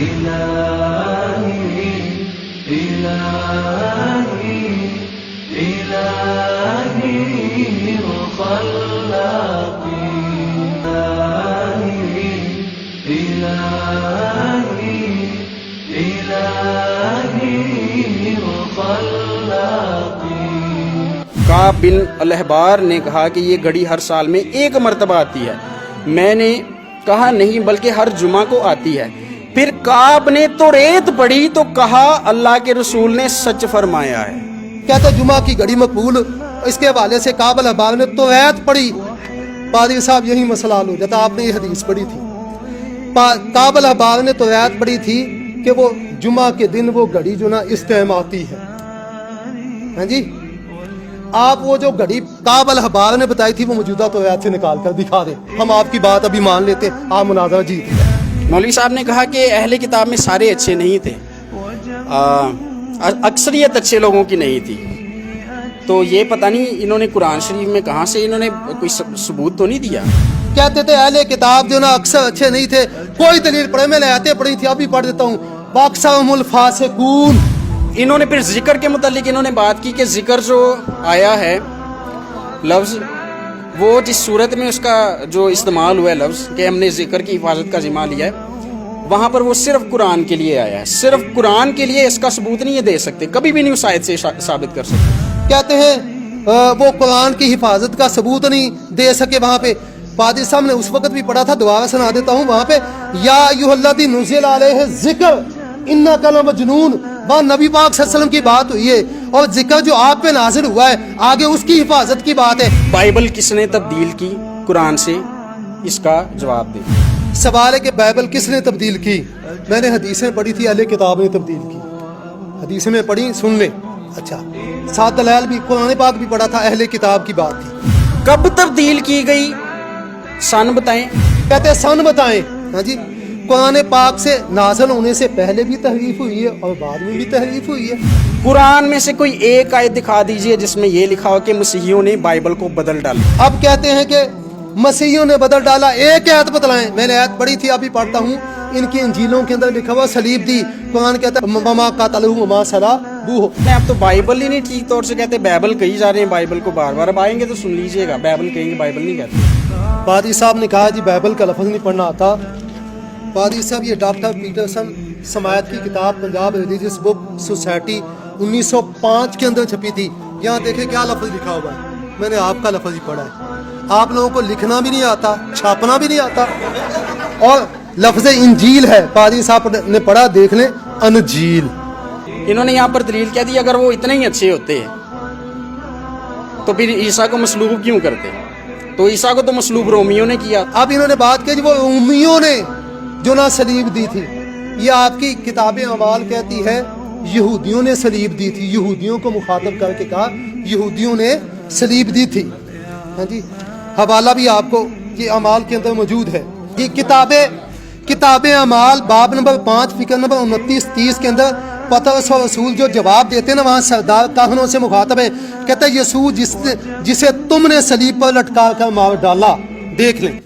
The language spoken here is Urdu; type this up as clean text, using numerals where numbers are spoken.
إلهي إلهي إلهي وخلاقي إلهي إلهي إلهي وخلاقي کعب بن الاحبار نے کہا کہ یہ گھڑی ہر سال میں ایک مرتبہ آتی ہے. میں نے کہا نہیں بلکہ ہر جمعہ کو آتی ہے. پھر کعب نے توریت پڑھی تو کہا اللہ کے رسول نے سچ فرمایا ہے. کہتے جمعہ کی گھڑی مقبول. اس کے حوالے سے کعب الاحبار نے توریت پڑھی. پادری صاحب یہی مسئلہ حل ہو جاتا. آپ نے یہ حدیث پڑھی تھی. کعب الاحبار نے توریت پڑھی تھی کہ وہ جمعہ کے دن وہ گھڑی جو نا اس ٹائم آتی ہے. ہاں جی آپ وہ جو گھڑی کعب الاحبار نے بتائی تھی وہ موجودہ توریت سے نکال کر دکھا دیں. ہم آپ کی بات ابھی مان لیتے. آپ مناظرہ جیت لیں. مولوی صاحب نے کہا کہ اہل کتاب میں سارے اچھے نہیں تھے, اکثریت اچھے لوگوں کی نہیں تھی. تو یہ پتہ نہیں انہوں نے قرآن شریف میں کہاں سے انہوں نے کوئی ثبوت تو نہیں دیا. کہتے تھے اہل کتاب جو نا اکثر اچھے نہیں تھے. کوئی دلیل پڑھے, میں نے آیتیں پڑھی تھی ابھی پڑھ دیتا ہوں. واکثرهم الفاسقون. انہوں نے پھر ذکر کے متعلق انہوں نے بات کی کہ ذکر جو آیا ہے لفظ وہ جس صورت میں اس کا جو استعمال ہوا ہے لفظ کہ ہم نے ذکر کی حفاظت کا ذمہ لیا ہے وہاں پر وہ صرف قرآن کے لیے آیا ہے. صرف قرآن کے لیے اس کا ثبوت نہیں دے سکتے, کبھی بھی نہیں اس آیت سے ثابت کر سکتے. کہتے ہیں وہ قرآن کی حفاظت کا ثبوت نہیں دے سکے. وہاں پہ پادری صاحب نے اس وقت بھی پڑھا تھا, دوبارہ سنا دیتا ہوں. وہاں پہ یا ایھا الذی نزل علیہ الذکر انک لمجنون, وہاں نبی پاک صلی اللہ علیہ وسلم کی بات ہوئی ہے اور ذکر جو آپ پہ نازل ہوا ہے آگے اس کی حفاظت کی بات ہے. بائبل کس نے تبدیل کی قرآن سے, اس کا جواب دے. سوال ہے کہ بائبل کس نے تبدیل کی. میں نے حدیثیں پڑھی تھی, اہل کتاب نے تبدیل کی. حدیثیں میں پڑھی, سن لیں. اچھا سات دلائل بھی قرآن پاک بھی پڑھا تھا, اہل کتاب کی بات تھی. کب تبدیل کی گئی سن بتائیں. کہتے ہیں سن بتائیں. ہاں جی قرآن پاک سے نازل ہونے سے پہلے بھی تحریف ہوئی ہے اور بعد میں بھی تحریف ہوئی ہے. قرآن میں سے کوئی ایک آیت دکھا دیجئے جس میں یہ لکھا ہو کہ مسیحیوں نے بائبل کو بدل ڈالا. اب کہتے ہیں کہ مسیحیوں نے بدل ڈالا. ایک آیت بتلائیں. میں نے آیت پڑھی تھی, ابھی پڑھتا ہوں. ان کی انجیلوں کے اندر لکھا ہوا صلیب دی. قرآن کہتا ہے وما قتلوہ وما صلبوہ. اب تو بائبل ہی نہیں ٹھیک طور سے کہتے, بائبل کہی جا رہے ہیں بائبل کو بار بار. اب آئیں گے تو سن لیجئے گا, بائبل کہیں گے بائبل نہیں کہتے. پادری صاحب نے کہا جی بائبل کا لفظ نہیں پڑھنا آتا. پادری صاحب یہ ڈاکٹر پیٹرسن سماعت کی کتاب پنجاب ریلیجیس بک سوسائٹی 1905 کے اندر چھپی تھی. یہاں دیکھیں کیا لفظ لکھا ہوا ہے. میں نے آپ کا لفظ ہی پڑھا ہے. آپ لوگوں کو لکھنا بھی نہیں آتا, چھاپنا بھی نہیں آتا. اور لفظ انجیل ہے, پادری صاحب نے پڑھا, دیکھ لیں انجیل. انہوں نے یہاں پر دلیل کیا دی, اگر وہ اتنے ہی اچھے ہوتے تو پھر عیسیٰ کو مصلوب کیوں کرتے. تو عیسیٰ کو تو مصلوب رومیوں نے کیا. اب انہوں نے بات کی وہ رومیوں نے جو نہ صلیب دی تھی. یہ آپ کی کتاب اعمال کہتی ہے یہودیوں نے صلیب دی تھی. یہودیوں کو مخاطب کر کے کہا یہودیوں نے صلیب دی تھی. ہاں جی حوالہ بھی آپ کو یہ اعمال کے اندر موجود ہے. یہ کتاب اعمال باب نمبر 5 فکر نمبر 29-30 کے اندر پطرس اور رسول جو جواب دیتے ہیں نا وہاں سردار کاہنوں سے مخاطب ہے. کہتا ہے یسوع جسے تم نے صلیب پر لٹکا کر مار ڈالا, دیکھ لیں.